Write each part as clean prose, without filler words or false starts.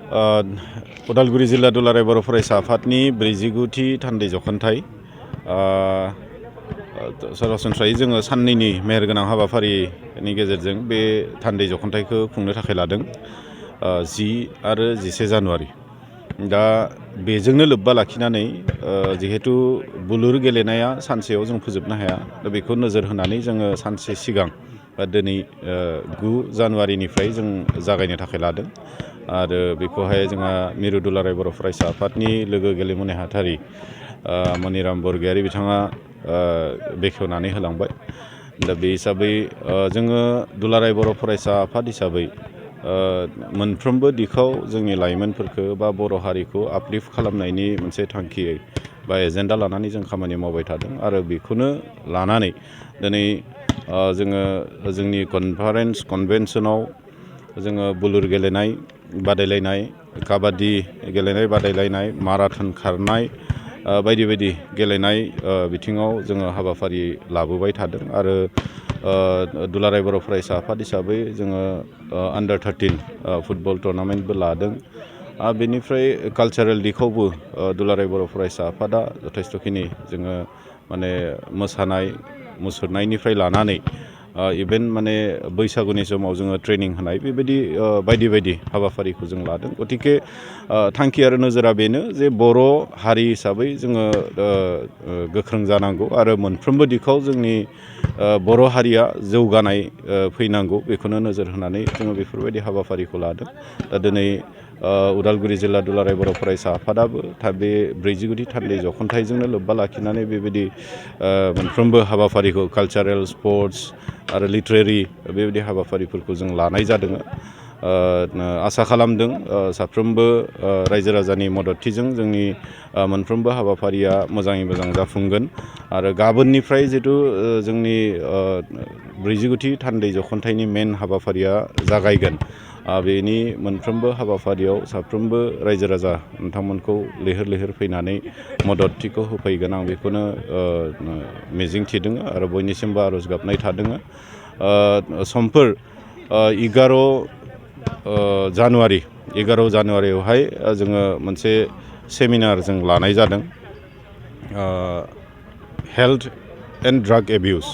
उदालगुरि जिल्ला दुलाराय बर' फरायसा आफादनि 49थि थान्दै जख'न्थाइ सरासनस्रायै जोङो साननैनि मेहेरगोनां हाबाफारिनि गेजेरजों बे थान्दै जख'न्थाइखौ खुंनो थाखाय लादों 10 आरो 11 जानुवारि दा बेजोंनो लोब्बा लाखिनानै जिहेतु बुलुर गेलेनाया सानसेयाव जों फोजोबनो हाया दा बेखौ नोजोर होनानै जोङो सानसे सिगां दिनै 9 जानुवारिनिफ्राय जों जागायनो थाखाय लादों आरो बेखौहाय जोंहा मिरु दुलाराय बर' फरायसा आफादनि लोगो गेलेमु नेहाथारि मनिराम बरगयारि बिथाङा बेखेवनानै होलांबाय दा बे हिसाबै जोङो दुलाराय बर' फरायसा आफाद हिसाबै मोनफ्रोमबो दिखाव जोंनि लाइमोनफोरखौ बा बर' हारिखौ आपलिफ्ट खालामनायनि मोनसे थांखियै बा एजेन्डा लानानै जों खामानि मावबाय थादों आरो बेखौनो लानानै दिनै जोङो जोंनि कनभेन्सनाव जोङो बुलुर गेलेनाय बादायलायनाय काबादि गेलेनाय बादायलायनाय माराथन खारनाय बायदि बायदि गेलेनाय बिथिङाव जोङो हाबाफारि लाबोबाय थादों आरो दुलाराय बर' फरायसा आफाद हिसाबै जोङो आन्डार 13 फुटबल टुर्नामेन्टबो लादों बेनिफ्राय कालचारेल दिखावबो दुलाराय बर' फरायसा आफादा जथेस्थ'खिनि जोङो माने मोसानाय मुसुरनायनिफ्राय लानानै इभेन माने बैसागुनि समाव जोङो ट्रेनिं होनाय बेबायदि बायदि बायदि हाबाफारिखौ जों लादों गतिके थांखि आरो नोजोरा बेनो जे बर' हारि हिसाबै जोङो गोख्रों जानांगौ आरो मोनफ्रोमबो दिखाव जोंनि बर' हारिया जौगानाय फैनांगौ बेखौनो नोजोर होनानै जोङो बेफोरबायदि हाबाफारिखौ लादों दा दिनै उदालगुरि जिल्ला दुलाराय बर' फरायसा आफादाबो बे 49थि थान्दै जख'न्थाइजोंनो लोब्बा लाखिनानै बेबायदि मोनफ्रोमबो हाबाफारिखौ कालचारेल स्पर्ट्स आरो लिटारेरि बेबायदि हाबाफारिफोरखौ जों लानाय जादों आसा खालामदों साफ्रोमबो रायजो राजानि मददथिजों जोंनि मोनफ्रोमबो हाबाफारिया मोजाङै मोजां जाफुंगोन आरो गाबोननिफ्राय जितु जोंनि 49थि थान्दै जख'न्थाइनि मेन हाबाफारिया जागायगोन बेनि मोनफ्रोमबो हाबाफारियाव साफ्रोमबो रायजो राजा नोंथांमोनखौ लैहोर लैहोर फैनानै मददथिखौ होफैगोन आं बेखौनो मिजिं थिदों आरो बयनिसिमबो आर'ज गाबनाय थादों समफोर 11 जानुवारियावहाय जोङो मोनसे सेमिनार जों लानाय जादों हेल्थ एन्ड ड्राग एबिउस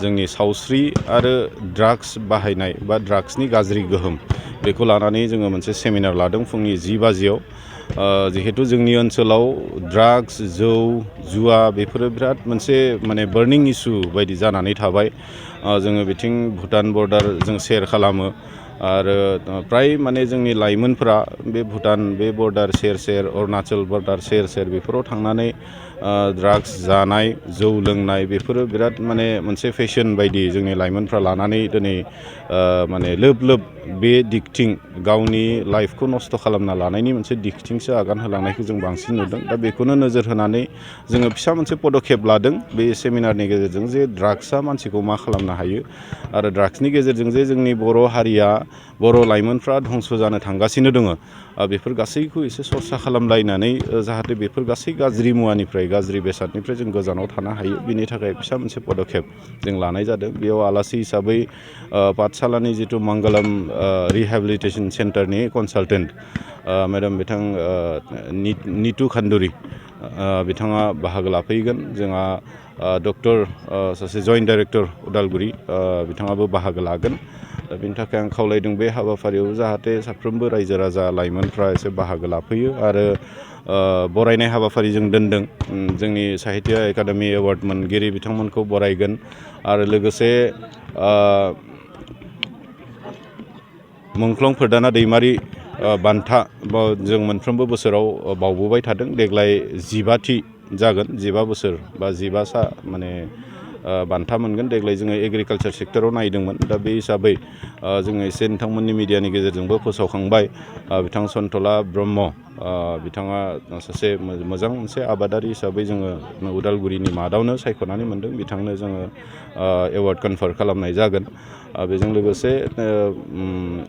जोंनि सावस्रि आरो ड्राग्स बाहायनाय बा ड्राग्सनि गाज्रि गोहोम बेखौ लानानै जोङो मोनसे सेमिनार लादों फुंनि 10 बाजियाव जिहेतु जोंनि ओनसोलाव ड्राग्स जौ जुवा बेफोरो बिराद मोनसे माने बार्निं इस्यु बायदि जानानै थाबाय जोङो बिथिं भुटान बर्डार जों शेयार खालामो आरो प्राय माने जोंनि लाइमोनफोरा बे भुटान बे बर्डार सेर अरुणाचल बर्डार सेर बेफोराव थांनानै ड्राग्स जानाय जौ लोंनाय बेफोरो बिराद माने मोनसे फेशन बायदि जोंनि लाइमोनफ्रा लानानै दिनै माने लोब बे दिगथिं गावनि लाइफखौ नस्थ' खालामना लानायनि मोनसे दिगथिंसो आगान होलांनायखौ जों बांसिन नुदों दा बेखौनो नोजोर होनानै जोङो फिसा मोनसे पदक्षेप लादों बे सेमिनारनि गेजेरजों जे ड्राग्सआ मानसिखौ मा खालामनो हायो आरो ड्राग्सनि गेजेरजों जे जोंनि बर' हारिया बर' लाइमोनफ्रा धंस' जानो थांगासिनो दङ बेफोर गासैखौ एसे सरसा खालामलायनानै जाहाथे बेफोर गासै गाज्रि मुवानिफ्राय गाज्रि बेसादनिफ्राय जों गोजानाव थानो हायो बिनि थाखाय फिसा मोनसे पदक्षेप जों लानाय जादों बेयाव आलासि हिसाबै पाठशालानि जितु मंगलम रिहेबिलिटेसन सेन्टारनि कनसालटेन्ट मेडाम बिथां नितु खान्दुरि बिथाङा बाहागो लाफैगोन जोंहा डक्टर सासे जइन्ट डाइरेक्टर उदालगुरि बिथाङाबो बाहागो लागोन दा बेनि थाखाय आं खावलायदों बे हाबाफारियाव जाहाथे साफ्रोमबो रायजो राजा लाइमोनफ्रा एसे बाहागो लाफैयो आरो बरायनाय हाबाफारि जों दोनदों जोंनि साहित्य एकाडेमि एवार्ड मोनगिरि बिथांमोनखौ बरायगोन आरो लोगोसे मुंख्लं फोरदाना दैमारि बान्था जों मोनफ्रोमबो बोसोराव बावबोबाय थादों देग्लाय 15थि जागोन 15 बोसोर बा 15सा माने बान्था मोनगोन देग्लाय जोङो एग्रिकालचार सेक्टराव नायदोंमोन दा बे हिसाबै जोङो एसे नोंथांमोननि मिडियानि गेजेरजोंबो फोसावखांबाय बिथां सन्तला ब्रह्म बिथाङा सासे मोजां मोनसे आबादारि हिसाबै जोङो उदालगुरिनि मादावनो सायख'नानै मोनदों बिथांनो जोङो एवार्ड कनफार खालामनाय जागोन बेजों लोगोसे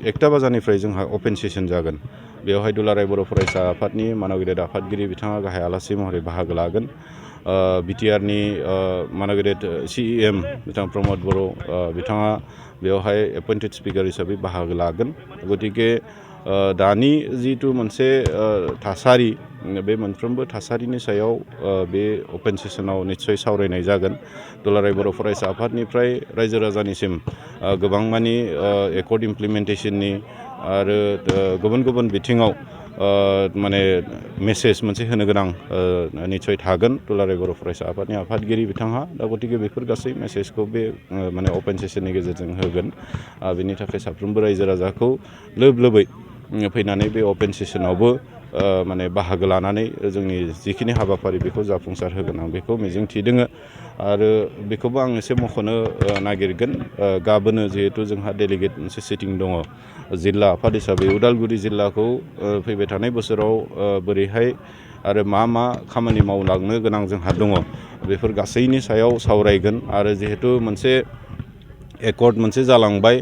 1टा बाजारनिफ्राय जोंहा अपेन सेसन जागोन बेवहाय दुलाराय बर' फरायसा आफादनि मानगिरिद आफादगिरि बिथाङा गाहाय आलासि महरै बाहागो लागोन बिटिआरनि मानगिरिद CEM बिथां प्रमद बर' बिथाङा बेवहाय एपइन्टेड स्पिकार हिसाबै बाहागो लागोन गतिके दानि जिथु मोनसे थासारि बे मोनफ्रोमबो थासारिनि सायाव बे अपेन सेसनाव निस्सय सावरायनाय जागोन। दुलाराय बर' फरायसा आफादनिफ्राय रायजो राजानिसिम गोबां मानि एकर्ड इमप्लिमेन्टेसननि आरो गुबुन गुबुन बिथिङाव माने मेसेज मोनसे होनो गोनां निस्सय थागोन दुलाराय बर' फरायसा आफादनि आफादगिरि बिथांहा। दा गतिके बेफोर गासै मेसेजखौ बे माने अपेन सेसननि गेजेरजों होगोन। बेनि थाखाय साफ्रोमबो रायजो राजाखौ लोब लोबै फैनानै बे अपेन सेसनावबो माने बाहागो लानानै जोंनि जिखिनि हाबाफारि बेखौ जाफुंसार होगोन आं बेखौ मिजिंथिदों। आरो बेखौबो आं एसे मख'नो नागिरगोन, गाबोनो जिहेथु जोंहा डेलिगेट मोनसे सिटिं दङ जिल्ला आफाद हिसाबै उदालगुरि जिल्लाखौ फैबाय थानाय बोसोराव बोरैहाय आरो मा खामानि मावलांनो गोनां जोंहा दङ बेफोर गासैनि सायाव सावरायगोन। आरो जिहेतु मोनसे एकर्ड मोनसे जालांबाय,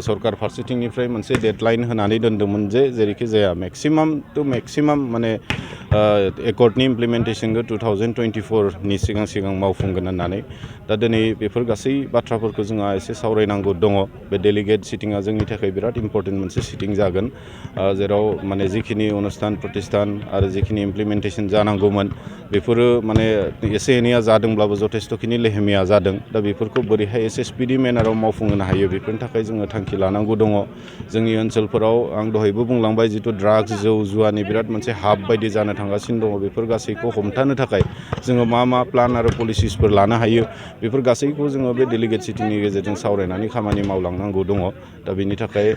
सरकार फारसेथिंनिफ्राय मोनसे डेडलाइन होनानै दोन्दोंमोन जे जेरैखि जाया मेक्सिमाम टु मेक्सिमाम माने एकर्डनि इमप्लिमेन्टेसनखौ 2024नि सिगां मावफुंगोन होननानै। दा दिनै बेफोर गासै बाथ्राफोरखौ जोंहा एसे सावरायनांगौ दङ। बे डेलिगेट सिटिंआ जोंनि थाखाय बिराद इम्परटेन्ट मोनसे सिटिं जागोन, जेराव माने जिखिनि अनुस्थान प्रतिष्ठान आरो जिखिनि इमप्लिमेन्टेसन जानांगौमोन बेफोरो माने एसे एनैया जादोंब्लाबो जथेस्थ'खिनि लेहेमिया जादों। दा बेफोरखौ बोरैहाय एसे स्पिडि मेनाराव मावफुंहोनो हायो बेफोरनि थाखाय जोङो थांखि लानांगौ दङ। जोंनि ओनसोलफोराव आं दहायबो बुंलांबाय जिथु ड्राग्स जौ जुवानि बिराद मोनसे हाब बायदि जानो थांगासिनो दङ। बेफोर गासैखौ हमथानो थाखाय जोङो मा प्लान आरो पलिसिसफोर लानो हायो बेफोर गासैखौ जोङो बे डेलिगेट सिटिंनि गेजेरजों सावरायनानै खामानि मावलांनांगौ दङ। दा बेनि थाखाय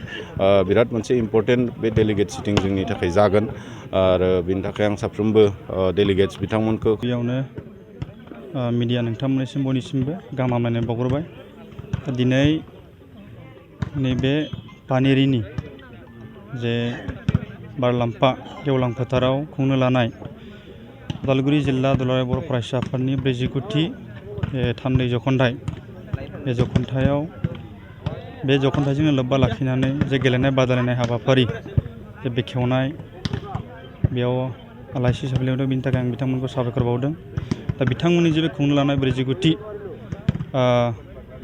बिराद मोनसे इम्परटेन्ट बे डेलिगेट सिटिं जोंनि थाखाय जागोन। आरो बेनि थाखाय आं साफ्रोमबो डेलिगेट्स बिथांमोनखौ बेयावनो मिडिया नोंथांमोननिसिम बयनिसिमबो गाहाम हामलायनाय बावहरबाय। दिनै नैबे पानेरिनि जे बारलाम्फा गेवलां फोथाराव खुंनो लानाय उदालगुरि जिल्ला दुलाराय बर' फरायसा आफादनि 49थि थान्दै जख'न्थाइ, बे जख'न्थाइजोंनो लोब्बा लाखिनानै जे गेलेनाय बादायलायनाय हाबाफारि जे बेखेवनाय, बेयाव आलासि सफैदों। बिनि थाखाय आं बिथांमोनखौ साबायखर बावदों। दा बिथांमोननि जे बे खुंनो लानाय 49थि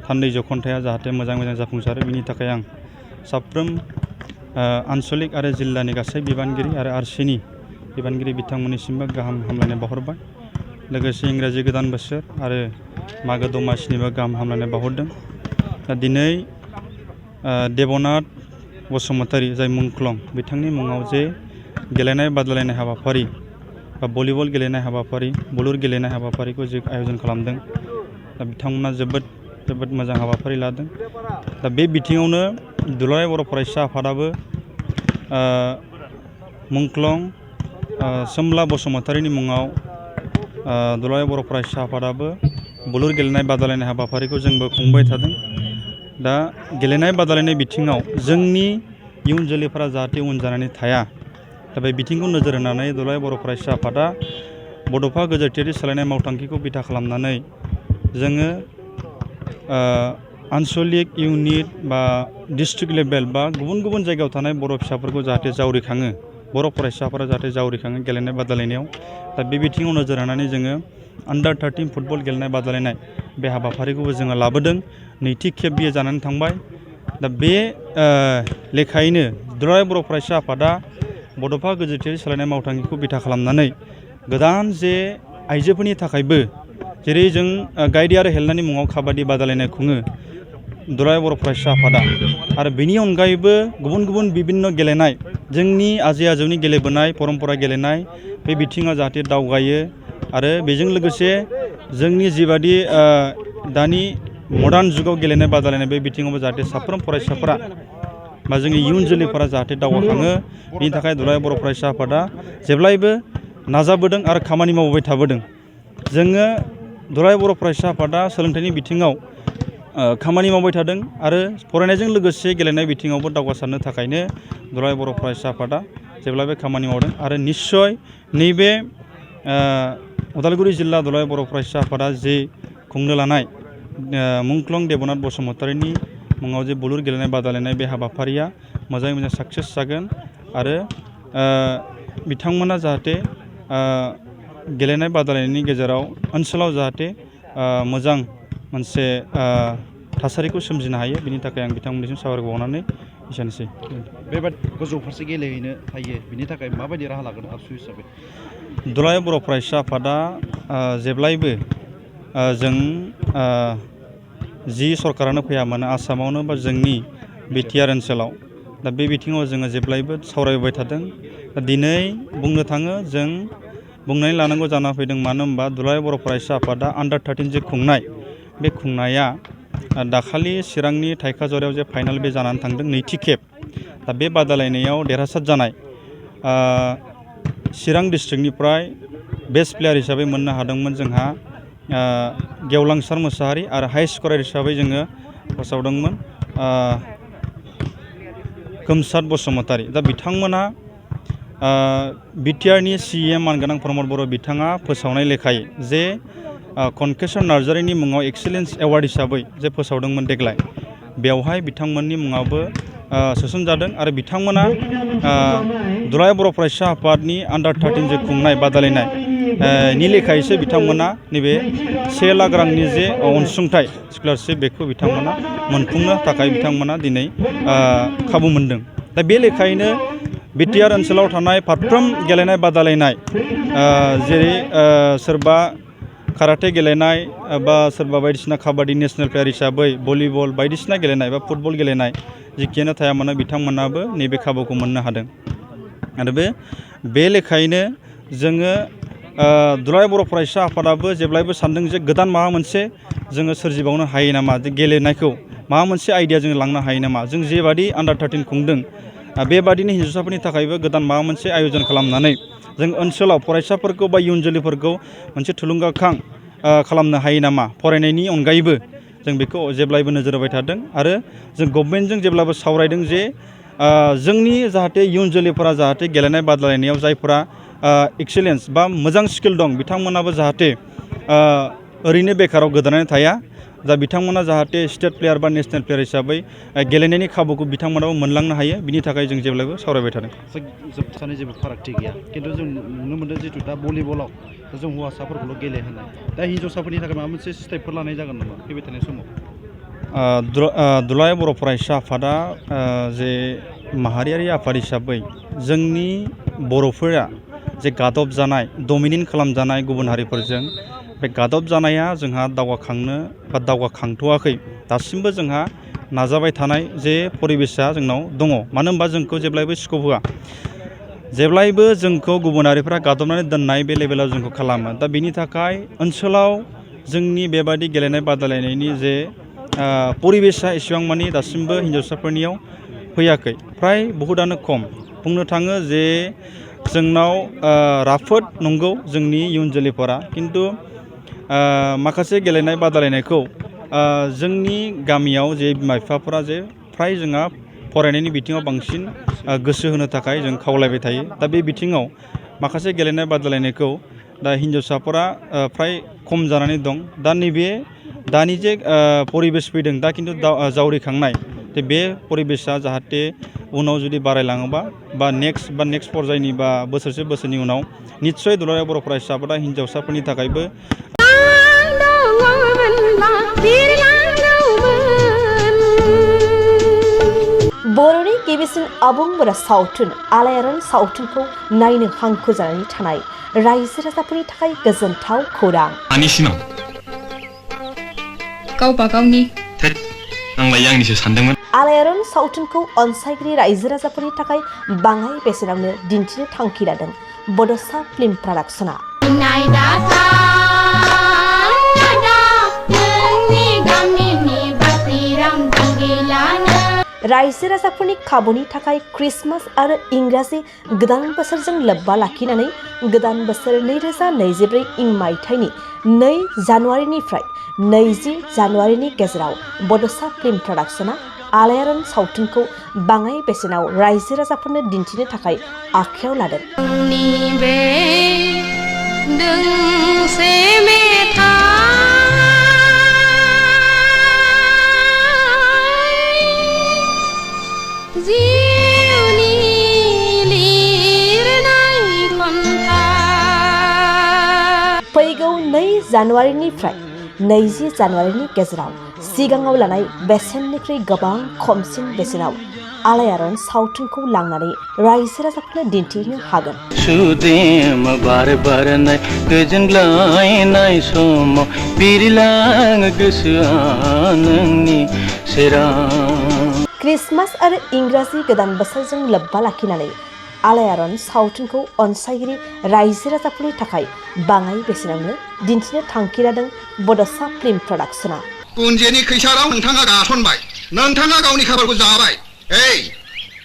थान्दै जख'न्थाइआ जाहाथे मोजां जाफुंसारो बिनि थाखाय आं साफ्रोम आन्सलिक आरो जिल्लानि गासै बिबानगिरि आरो आरसिनि बिबानगिरि बिथांमोननिसिमबो गाहाम हामलायनाय बावहरबाय। लोगोसे इंराजि गोदान बोसोर आरो मागो दमासिनिबो गाहाम हामलायनाय बावहरदों। दा दिनै देबनाथ बसुमतारी जाय मुंख्लं, बिथांनि मुङाव जे गेलेनाय बादायलायनाय हाबाफारि बा भलिबल गेलेनाय हाबाफारि, बुलुर गेलेनाय हाबाफारिखौ जे आयोजन खालामदों, दा बिथांमोना जोबोद मोजां हाबाफारि लादों। दा बे बिथिङावनो दुलाराय बर' फरायसा आफादाबो मुंख्लं सोमला बसुमतारीनि मुङाव दुलाराय बर' फरायसा आफादाबो बुलुर गेलेनाय बादायलायनाय हाबाफारिखौ जोंबो खुंबाय थादों। दा गेलेनाय बादायलायनाय बिथिङाव जोंनि इयुन जोलैफोरा जाहाथे उन जानानै थाया, दा बे बिथिंखौ नोजोर होनानै दुलाराय बर' फरायसा आफादा बड'फा गोजोरथियारि सोलायनाय मावथांखिखौ बिथा खालामनानै जोङो आन्सलिक इउनिट बा डिस्ट्रिक्ट लेभेल बा गुबुन जायगायाव थानाय बर' फिसाफोरखौ जाहाथे जावरिखाङो, बर' फरायसाफोरा जाहाथे जावरिखाङो गेलेनाय बादायलायनायाव। दा बे बिथिङाव नोजोर होनानै जोङो आन्डार 13 फुटबल गेलेनाय बादायलायनाय बे हाबाफारिखौबो जोङो लाबोदों। नैथि खेब बियो जानानै थांबाय। दा बे लेखायैनो दुलाराय बर' फरायसा आफादा बड'फा गोजोरथियारि सोलायनाय मावथांखिखौ बिथा खालामनानै गोदान जे आइजोफोरनि थाखायबो जेरै जों गाइड आरो हेल्थनि मुङाव काबादि बादायलायनाय खुङो दुलाराय बर' फरायसा आफादा, आरो बेनि अनगायैबो गुबुन बिभिन्न गेलेनाय जोंनि आजै आजौनि गेलेबोनाय परम्परा गेलेनाय बे बिथिङा जाहाथे दावगायो। आरो बेजों लोगोसे जोंनि जिबादि दानि मडार्न जुगाव गेलेनाय बादायलायनाय बे बिथिङावबो जाहाथे साफ्रोम फरायसाफोरा बा जोंनि इयुन जोलैफोरा जाहाथे दावगाखाङो, बेनि थाखाय दुलाराय बर' फरायसा आफादा जेब्लायबो नाजाबोदों आरो खामानि मावबाय थाबोदों। जोङो दुलाराय बर' फरायसा आफादा सोलोंथाइनि बिथिङाव खामानि मावबाय थादों आरो फरायनायजों लोगोसे गेलेनाय बिथिङावबो दावगासारनो थाखायनो दुलाराय बर' फरायसा आफादा जेब्लाबो खामानि मावदों। आरो निस्सय नैबे उदालगुरि जिल्ला दुलाराय बर' फरायसा आफादा जे खुंनो लानाय मुंख्लं देबनाथ बसुमतारीनि मुङाव जे बुलुर गेलेनाय बादायलायनाय बे हाबाफारिया मोजाङै साक्सेस जागोन। आरो बिथांमोना जाहाथे गेलेनाय बादायलायनायनि गेजेराव ओनसोलाव जाहाथे मोजां मोनसे थासारिखौ सोमजिनो हायो, बिनि थाखाय आं बिथांमोननिसिम साबायखर बावनानै एसेनोसै बेबादि गोजौ फारसे गेलेहैनो हायो बिनि थाखाय माबायदि राहा लागोन आबसु हिसाबै? दुलाराय बर' फरायसा आफादा जेब्लायबो जों जि सरकारानो फैया मानो आसामावनो बा जोंनि बिटिआर ओनसोलाव दा बे बिथिङाव जोङो जेब्लायबो सावरायबाय थादों। दिनै बुंनो थाङो जों बुंनानै लानांगौ जाना फैदों, मानो होनबा दुलाराय बर' फरायसा आफादा आन्डार-13 जे खुंनाय बे खुंनाया दाखालि चिरांनि थाइखाजरायाव जे फाइनाल बे जानानै थांदों नैथि खेब। दा बे बादायलायनायाव देरहासार जानाय चिरां डिस्ट्रिक्टनिफ्राय बेस्ट प्लेयार हिसाबै मोननो हादोंमोन जोंहा गेवलांसार मोसाहारि आरो हाइ स्करार हिसाबै जोङो फोसावदोंमोन खोमसार बसुमतारी। दा बिथांमोना बिटिआरनि CM मानगोनां प्रमद बर' बिथाङा फोसावनाय लेखायै जे कनकेसर नार्जारिनि मुङाव एक्सेलेन्स एवार्ड हिसाबै जे फोसावदोंमोन देग्लाय, बेवहाय बिथांमोननि मुङाबो सोसनजादों आरो बिथांमोना दुलाराय बर' फरायसा आफादनि आन्डार-13 जे खुंनाय बादायलायनाय नि लेखायैसो बिथांमोना नैबे 1 लाख रांनि जे अनसुंथाइ स्कलारशिप बेखौ बिथांमोना मोनफुंनो थाखाय बिथांमोना दिनै खाबु मोनदों। दा बे लेखायैनो बिटिआर ओनसोलाव थानाय फारफ्रोम गेलेनाय बादायलायनाय जेरै सोरबा काराटे गेलेनाय बा सोरबा बायदिसिना काबादि नेसनेल प्लेयार हिसाबै भलिबल बायदिसिना गेलेनाय बा फुटबल गेलेनाय जिखियानो थाया मानो बिथांमोनाबो नैबे खाबुखौ मोननो हादों। आरो बे लेखायैनो जोङो दुलाराय बर' फरायसा आफादाबो जेब्लायबो सानदों जे गोदान माबा मोनसे जोङो सोरजिबावनो हायो नामा, जे गेलेनायखौ माबा मोनसे आइडिया जोङो लांनो हायो नामा। जों जेबादि आन्डार-13 खुंदों बेबादिनो हिन्जावसाफोरनि थाखायबो गोदान माबा मोनसे आयजन खालामनानै जों ओनसोलाव फरायसाफोरखौ बा इयुन जोलैफोरखौ मोनसे थुलुंगाखां खालामनो हायो नामा। फरायनायनि अनगायैबो जों बेखौ जेब्लायबो नोजोर होबाय थादों आरो जों गभर्नमेन्टजों जेब्लाबो सावरायदों जे जोंनि जाहाथे इयुन जोलैफोरा जाहाथे गेलेनाय बादायलायनायाव जायफोरा एक्सेलेन्स बा मोजां स्किल दं बिथांमोनाबो जाहाथे ओरैनो बेखाराव गोदोनानै थाया। दा बिथांमोना जाहाथे स्टेट प्लेयार बा नेसनेल प्लेयार हिसाबै गेलेनायनि खाबुखौ बिथांमोनाबो मोनलांनो हायो, बिनि थाखाय जों जेब्लायबो सावरायबाय थादों। जोबथानाय जेबो फारागथि गैया, खिन्थु जों नुनो मोनदों जितु दा भलिबलाव जों हौवासाफोरखौल' गेलेहोनाय, दा हिन्जावसाफोरनि थाखाय माबा मोनसे स्टेपफोर लानाय जागोन नामा फैबाय थानाय समाव? दुलाराय बर' फरायसा आफादा जे माहारियारि आफाद हिसाबै जोंनि बर'फोरा जे गादब जानाय डमिनेट खालामजानाय गुबुन हारिफोरजों, बे गादब जानाया जोंहा दावगाखांनो बा दावगाखांथ'वाखै। दासिमबो जोंहा नाजाबाय थानाय जे परिबेसा जोंनाव दङ, मानो होनबा जोंखौ जेब्लायबो स्कप होआ, जेब्लायबो जोंखौ गुबुनारिफ्रा गादबनानै दोननाय बे लेभेलाव जोंखौ खालामो। दा बेनि थाखाय ओनसोलाव जोंनि बेबादि गेलेनाय बादायलायनायनि जे परिबेसा एसेबां मानि दासिमबो हिन्जावसाफोरनियाव फैयाखै, फ्राय बहुदानो खम। बुंनो थाङो जे जोंनाव राफोद नंगौ जोंनि इयुन जोलैफोरा, खिन्थु माखासे गेलेनाय बादायलायनायखौ जोंनि गामियाव जे बिमा बिफाफोरा जे फ्राय जोंहा फरायनायनि बिथिङाव बांसिन गोसो होनो थाखाय जों खावलायबाय थायो। दा बे बिथिङाव माखासे गेलेनाय बादायलायनायखौ दा हिन्जावसाफोरा फ्राय खम जानानै दं। दा नैबे दानि जे परिबेस फैदों दा खिन्थु जावरिखांनाय बे परिबेसा जाहाथे उनाव जुदि बारायलाङोबा बा नेक्स्ट पर्यायनि बा बोसोरनि उनाव निस्सय दुलाराय बर' फरायसा आफादा हिन्जावसाफोरनि थाखायबो बर'नि गिबिसिन आबुं बर' सावथुन आलायारन सावथुनखौ नायनो हांखुर जानानै थानाय रायजो राजाफोरनि थाखाय गोजोनथाव खौरां। गावबा गावनि आंलाय आंनिसो सानदोंमोन। आलायारन सावथुनखौ अनसायगिरि रायजो राजाफोरनि थाखाय बाङाय बेसेनावनो दिन्थिनो थांखि लादों बड'सा फिल्म प्रडाक्शना। रायजो राजाफोरनि खाबुनि थाखाय क्रिसमास आरो इंराजि गोदान बोसोरजों लोब्बा लाखिनानै गोदान बोसोर 2024 इं मायथाइनि 2 जानुवारिनिफ्राय 20 जानुवारिनि गेजेराव बड'सा फिल्म प्रडाक्शना आलायारन सावथुनखौ बाङाय बेसेनाव रायजो राजाफोरनो दिन्थिनो थाखाय आखायाव लादों। फैगौ 2 जानुवारिनिफ्राय 20 जानुवारिनि गेजेराव सिगाङाव लानाय बेसेननिख्रुइ गोबां खमसिन बेसेनाव आलायारन सावथुनखौ लांनानै रायजो राजाफोरनो दिन्थिनो हागोन। सुदेम बार बारनाय गोजोनग्लायनाय समाव बिरलाङो गोसोआ नोंनि सेराव। क्रिसमास आरो इंराजि गोदान बोसोरजों लोब्बा लाखिनानै आलायारन सावथुनखौ अनसायगिरि रायजो राजाफोरनि थाखाय बाङाय बेसेनावनो दिन्थिनो थांखि लादों बड'सा फिल्म प्रडाक्शना। कुन्जेनि खैसाराव नोंथाङा गासनबाय, नोंथाङा गावनि खाफालखौ जाबाय।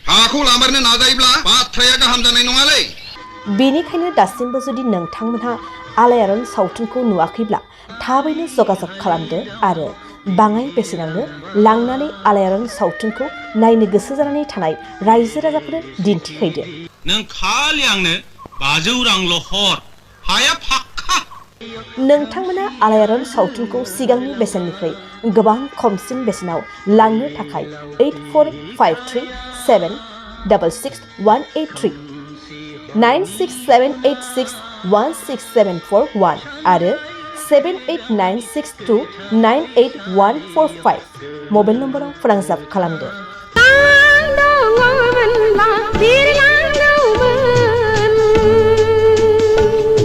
हाखौ लामारनो नाजायोब्ला बाथ्राया गाहाम जानाय नङालै। बेनिखायनो दासिमबो जुदि नोंथांमोनहा आलायारन सावथुनखौ नुवाखैब्ला थाबैनो जगाजग खालामदो आरो बाङाय बेसेनावनो लांनानै आलायारन सावथुनखौ नायनो गोसो जानानै थानाय रायजो राजाफोरनो दिन्थिहैदो। नों खालि आंनो 500 रांल' हर, हाया फाक्का। नोंथांमोना आलायारन सावथुनखौ सिगांनि बेसेननिख्रुइ गोबां खमसिन बेसेनाव लांनो थाखाय 8453766183 9678616741 आरो 7896298145 मबाइल नम्बराव फोनांजाब खालामदो।